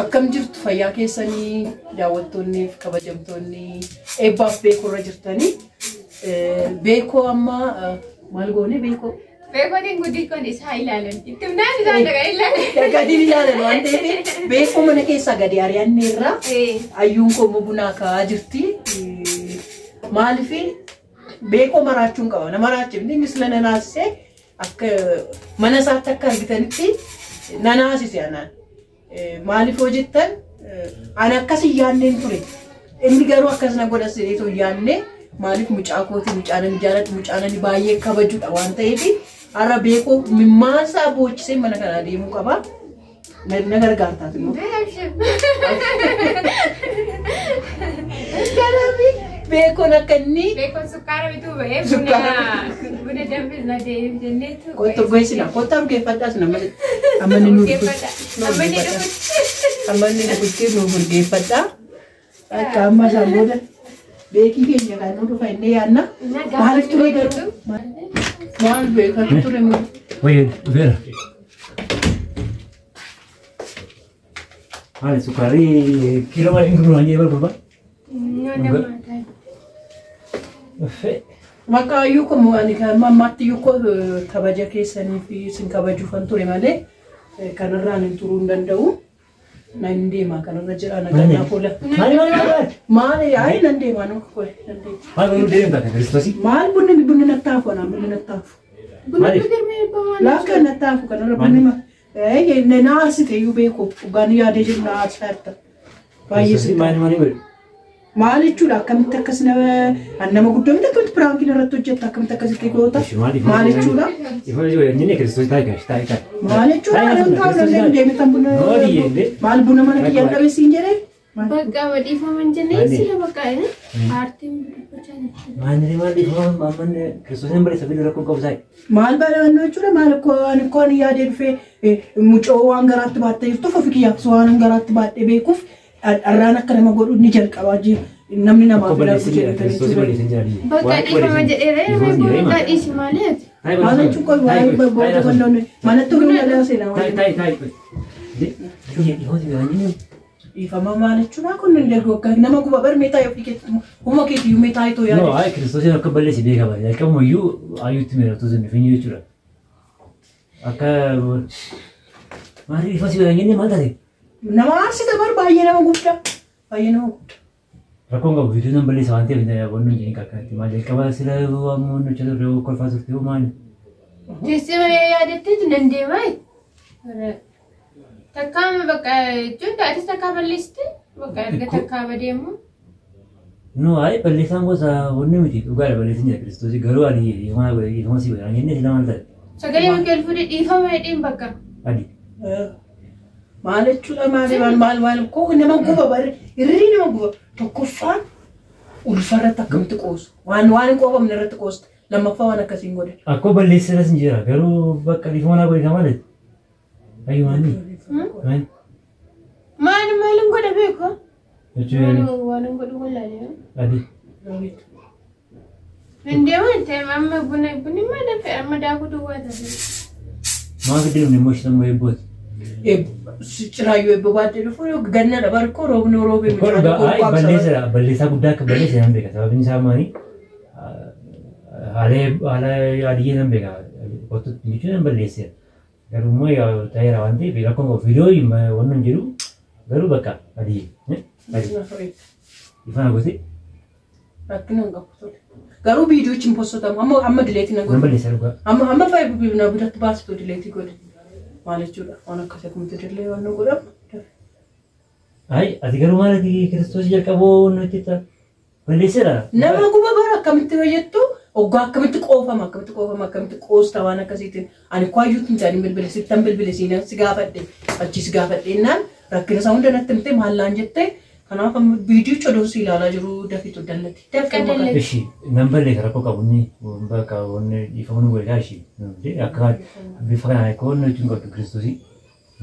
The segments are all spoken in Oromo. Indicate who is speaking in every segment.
Speaker 1: akkam jirtu fayyaa keessanii daawwattoonni fi kabajamtoonni eebbaaf beekoo irra jirtanii beekoo amma maal goone beekoo
Speaker 2: Beekootiin guddikoon isaa ilaalan. Ittumnaan isaan dhagaa ilaalan.
Speaker 1: Gadi ilaalan waan ta'eef beekoo mana keessaa gadi ari'annee irraa ayyuun koo bunaa kaa'aa jirti. Maaliif beekoo maraachuun qaba. Nama maraachifni misla nanaasisee akka mana isaatti akka argitanitti nanaasise anaan. Maaliif hojjettan ana akkasii yaanneen ture. Inni garuu akkasina godhasee too yaannee maaliif mucaa kooti mucaanan jaalatu mucaanan baay'ee kabajuudha waan ta'eef ara beekoo mimmaansaa boochisee mana kana deemuu qaba. Na gargaartaati immoo. Beekoon akka inni.
Speaker 2: Beekoon sukkaara bituu ba'ee buna danfisna deebiif jenneetu.
Speaker 1: Kottu goesina kottu urgeeffadhaas nama amanni nu urgeeffadhaa nu urgeeffadhaa. Akka amma isaan booda beekii keenya kan nu dhufa inni yaanna. Maaliif ture garuu maal beekatu ture mu.
Speaker 3: Oye, vera. Maali sukari kilo maali ngurungan jebal berapa?
Speaker 1: Maka ayyuu komo ani kan mamatti yuko kabaja keessanii fi sin kabaju fan ture malee kanarraan hin turuu hin danda'u. Nan deema kanarra jira nagaa fuula. Maali ay nan deema no ko nan deema.
Speaker 3: Maali nu deema kan Kristosi?
Speaker 1: Maal bunni nattaafu na bunni nattaafu.
Speaker 3: Maali?
Speaker 1: Laaka nattaafu kanarra bunni ma naasite iyyuu beeku dhugaan yaadee jiru naasifata. Baay'ee
Speaker 3: maali.
Speaker 1: Maali jechuudha akkamitti akkas nama guddoomitti akkamitti piraankii irratti hojjetta akkamitti akkasitti goota. Maali jechuudha.
Speaker 3: Inni Kristosi taa'e.
Speaker 1: Maali jechuudha kan taa'u deemitan buna maal buna mana kiyyaan dhabe siin jedhee.
Speaker 2: Bakka wadiifaman jennee sila bakka aartiin
Speaker 3: maal dhiifaman amman Kristosin bare sabiin rakkoon qabu taa'e.
Speaker 1: Maal balaan jechuudha maal akkoo ani yaadee dhufee mucoo waan garaatti baattee jirtuuf ofii kiyyaaf waan garaatti baadhee beekuuf arraan akka nama godhu ni jalqabaa jiru. Namni namaa filatu jedhanii
Speaker 2: bakka dhiifaman jedhee bakka dhiisi maaliiti?
Speaker 1: Maal jechuun qoy waa'ee boota bandoonni manatti hojii dhalaa seenaa waan dhiifama maal jechuudha kun akka nama guba bar meetaa ofii keessatti humna keetti iyyuu meetaa itoo yaade.
Speaker 3: No, Kristosin akka balleessi beekama. Jalqabuma iyyuu ayyuutti meeratu sun dhufeenyu jechuudha. Akka maali dhiifasi baay'ee maal taate?
Speaker 1: Nama aarsita bar baay'ee nama guddaa. Baay'ee nama guddaa.
Speaker 3: Rakkoon qabu viidiyoo nan balleessa waan ta'eef wanni hin kakkaatti. Maal jalqaba sila waan nuti turre kolfaa turte hoo maali?
Speaker 2: Teessee malee yaadattee nan deemaa. Takkaama bakka jechuun taatee takkaa balleessite bakka erga takkaa badeemu.
Speaker 3: No, ay balleessaan gosa wanni miti dhugaadha balleessin jira Kiristoosii garuu ani dhiifama si godhan inni sila maal ta'e?
Speaker 2: Sagalee bakka fuudhee dhiifama hidhiin bakka.
Speaker 3: Adi.
Speaker 1: Maal jechuudha maal koo nama guba bari irri nama guba tokkoffaan ulfarratti akkamitti qoosu waan qoofamne irratti qoosta lammaffaa waan akkasiin godhe.
Speaker 3: Akkoo balleessiras hin jira garuu bakka dhiifama naa godhe maal ayyuu maali?
Speaker 2: Maalin godha beekoo? Waan godhu wallaalee.
Speaker 3: Adi.
Speaker 2: Indeeman ta'e amma bunni maal dafee amma daakuu duwwaa taate.
Speaker 3: Maa gadi namni immoo ishee sammuu eebbooti.
Speaker 1: Ciraayyuu eebbo baadhee dhufu ganna dha barkoo roobni roobee
Speaker 3: balleessaa guddaa akka balleesse nan beeka sababni isaa maali haala adiyyee nan beeka kottutti jechuun nan balleesseera garuu immoo ta'eera waan ta'eef rakkoon qabu viidiyoo waan nan jedhu garuu bakka adiyyee ifaan gote
Speaker 1: rakkina hin qabu tole garuu viidiyoochi hin postotamu amma dileetii nan godhu
Speaker 3: balleessaa dhugaa
Speaker 1: amma faayibu na biratti baasitu dileetii godhe. Maal jechuudha waan akkasii akkamitti dirlee waan nu godhamu.
Speaker 3: Ay, ati garuu maal Kiristoos jalqaboo nuti balleesseera.
Speaker 1: Nama guba bara akkamitti hojjettu oggaa akkamitti qoofama akkamitti qoosta waan akkasiitiin ani kwaayyuutti hin jaaniin bilbilisittan bilbilisiin si gaafadhe achi si gaafadhe innaan rakkina isaa hunda natti himtee maallaan jettee kanaaf viidiyoo chodoosi ilaalaa jiru dafiitu dallatti.
Speaker 2: Dallatti.
Speaker 3: Ishii nan balleessa rakkoo qabu inni bakka wanni dhiifama nu godhaa ishii akka bifa kanaan akka wanni jechuun qabdu Kiristoosii.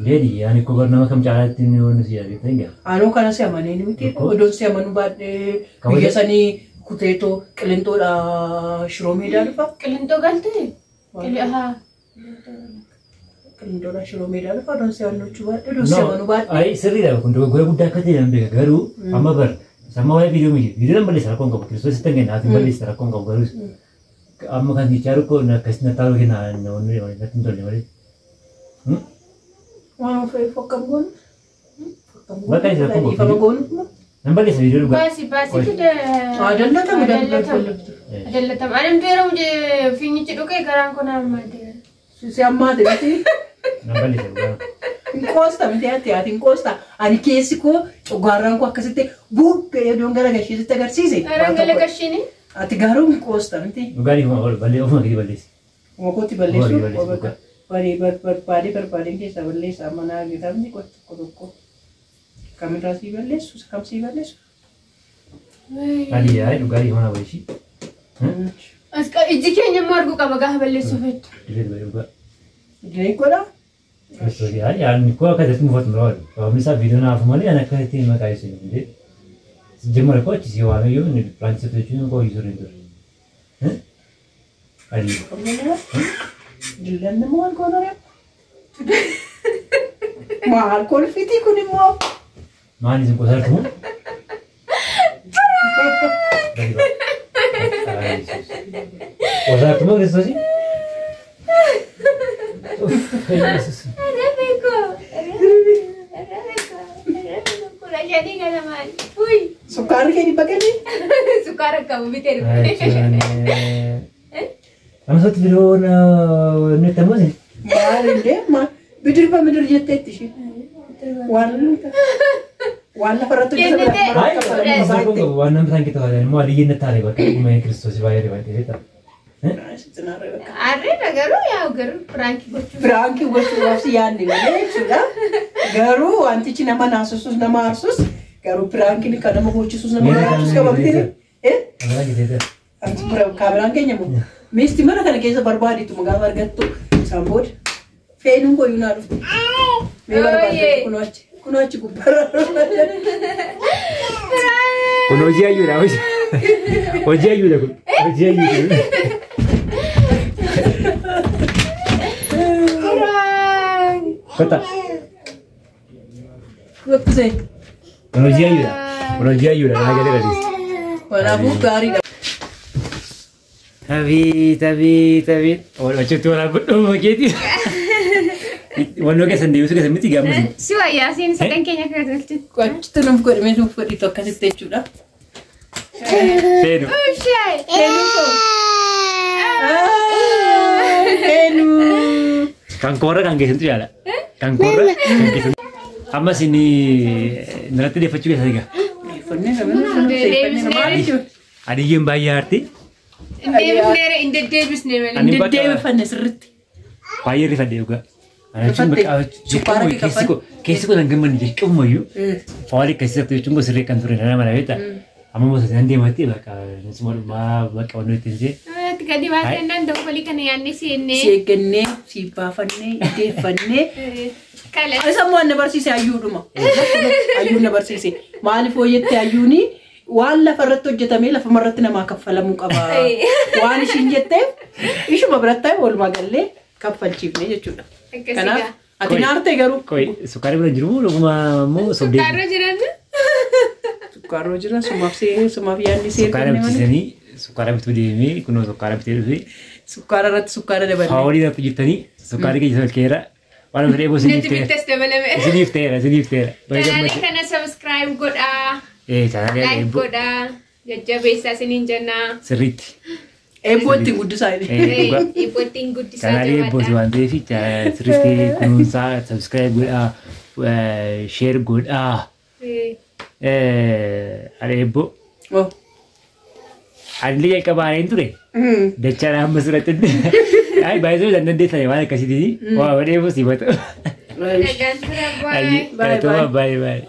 Speaker 3: Leedi ani ko barnama kam caalaatti inni wanni si yaadee ta'e gaa.
Speaker 1: Anoo kana si amanee ni miti odoon si amanu baadhee biyya sanii kuteetoo qilintoodha shiroo meedaa dhufa.
Speaker 2: Qilintoo galtee?
Speaker 1: Indora shiro meedhaan fa'aa si'annochu baadhee doosee baadhee.
Speaker 3: Ay sirriidha kun gora guddaa akka ta'e nan beeka garuu amma bar sama waa'ee viidiyoo nan balleessa rakkoon qabu kiristoos itti hangeen haati balleessa rakkoon qabu garuu amma kan jechaa rakkoo akkasii na taa'uu kenna namoonni natti hin tolle malee.
Speaker 1: Waan ofii fokkam goonu.
Speaker 3: Bakka isa rakkoon qabu. Nan balleessa viidiyoo dhugaa.
Speaker 2: Baasi tude.
Speaker 1: Adallatamu.
Speaker 2: Adam beeramu fiinyichi dhugee garaan kun hammaate.
Speaker 1: Si hammaate miti.
Speaker 3: Nan balleessa dhugaa.
Speaker 1: Inkosta miti ati inkosta. Ani keessi koo cogaarraan koo akkasitti buuqqee iddoon gara gashiisitti agarsiise.
Speaker 2: Gara gashiini.
Speaker 1: Ati garuu inkosta miti.
Speaker 3: Dhugaanii ofuma gadi balleessi.
Speaker 1: Mokooti balleessu. Barbaadeen keessaa balleessaa manaa gitamni tokko. Kamirraa sii balleessu kam sii balleessu.
Speaker 3: Adii yaa'e dhugaanii mana balleessi.
Speaker 2: Ijji keenya immoo arguu qaba gaafa balleessuuf jettu.
Speaker 1: Diree godhaa.
Speaker 3: Kiristoos yaa'e yaa'ni koo akka ta'etti mufatu mura wali. Sababni isaa viidiyoo naafu malee ani akka ittiin maqaa ibsu hin jee. Jimma koo achisi waan yoo inni piraankii jechuun koo iyyuu hin ture. Adii.
Speaker 1: Dillan nama wal goonaree. Maal kolfitii kun immoo.
Speaker 3: Maali isin qosaartumu? Qosaartumu Kiristoos?
Speaker 2: Sukkaara
Speaker 1: kee dhibba galii?
Speaker 2: Sukkaara qabu bitee dhufe.
Speaker 3: Amsooti biroo nutti ammoo
Speaker 1: Maalillee bidirba midir jetteetti ishee. Waan lafarratti hojjetame
Speaker 3: waan namni isaan keessa taa'an immoo adii inni taa'ee bakka dhuguma Kiristoos baay'ee rifatee ta'a.
Speaker 2: Arreeda garuu yaa garuu piraankii gochuu.
Speaker 1: Piraankii gochuudhaaf si yaadne malee jechuudha. Garuu wantichi nama naasisuus nama aarsus garuu piraankiin kan nama gochisuus nama aarsus qabamtee. Kaameraan keenya moo misti mana kana keessa barbaaditu gaafa argattu isaan booda feenuun koyyuu naa dhuftu. Mee barbaadatu kunoo achi gubbaarra.
Speaker 3: Kun hojii hayyuudha hojii hayyuudha kun hojii hayyuudha. Kota.
Speaker 1: Wakkisee.
Speaker 3: Kun hojii hayyuudha naa galee gadiis.
Speaker 1: Kanaafuu gaariidha.
Speaker 3: Tabii. Wajjirtuu wal abboodhoo makeetii. Wannoo keessan deebisu keessan miti gaammas.
Speaker 2: Si wayyaa siin sadan keenya keessatti.
Speaker 1: Qochitti nuuf godhamee nuuf godhitu akkasitti jechuudha.
Speaker 3: Feenu.
Speaker 1: Feenu.
Speaker 3: Kan koorra kan keessantu yaala. Kan koorra kan keessantu. Ammas inni nalatti deeffachuu keessa egaa. Adiyyeen baay'ee aarti.
Speaker 1: Deebifanne sirriitti.
Speaker 3: Baay'ee rifadhee dhugaa. Keessi kun hanga manni jalqabumayyuu faawwan akkasii jechuun gosa sirrii kan ture nama laafeeta. Amma mosa isaan deematti bakka nasumadhumaa bakka wannoo ittiin jee.
Speaker 2: Gadi baatee nan dawwalii kana yaadne seennee.
Speaker 1: Seeggannee, siif baafannee, ideeffannee. Isa immoo na barsiise hayyuudhuma. Hayyuun na barsiise. Maaliif hooyyette hayyuuni waan lafarratti hojjetamee lafamarratti namaa kaffalamuu qaba. Waan ishiin jetteef ishuma biratti walumaa gallee kaffalchiifne jechuudha. Kanaaf ati naarte garuu.
Speaker 3: Sukkaara bira jiru dhuguma immoo sobdee.
Speaker 2: Sukkaarra jiran.
Speaker 1: Sukkaarra jiran sumaaf yaadni
Speaker 3: sukkaara bitisanii sukkaara bituu deemee kunoo sukkaara bitee dhufee.
Speaker 1: Sukkaara irratti sukkaara dabalee.
Speaker 3: Hawaanii irratti hojjetanii sukkaara keessa salkeera. Waan fedhee bosii isiniif ta'eera.
Speaker 2: Kanaalee kana subscribe godhaa. Like godhaa. Jajjabeessaa isiniin jennaa.
Speaker 3: Sirriitti.
Speaker 1: Eebboo ittiin guddisaa jedhe.
Speaker 2: Eebboo ittiin guddisaa
Speaker 3: kanaalee eebbooti waan ta'eef sirriitti kunuunsaa subscribe godhaa. Share godhaa. Ani eebboo. Ani jalqabaa aareen ture. Dachaan amma sirratti baay'isuu dandeessanii waan akkasiitii waa wadheefu siifatu.
Speaker 2: Nagaan tura baay'ee.
Speaker 3: Baay'ee.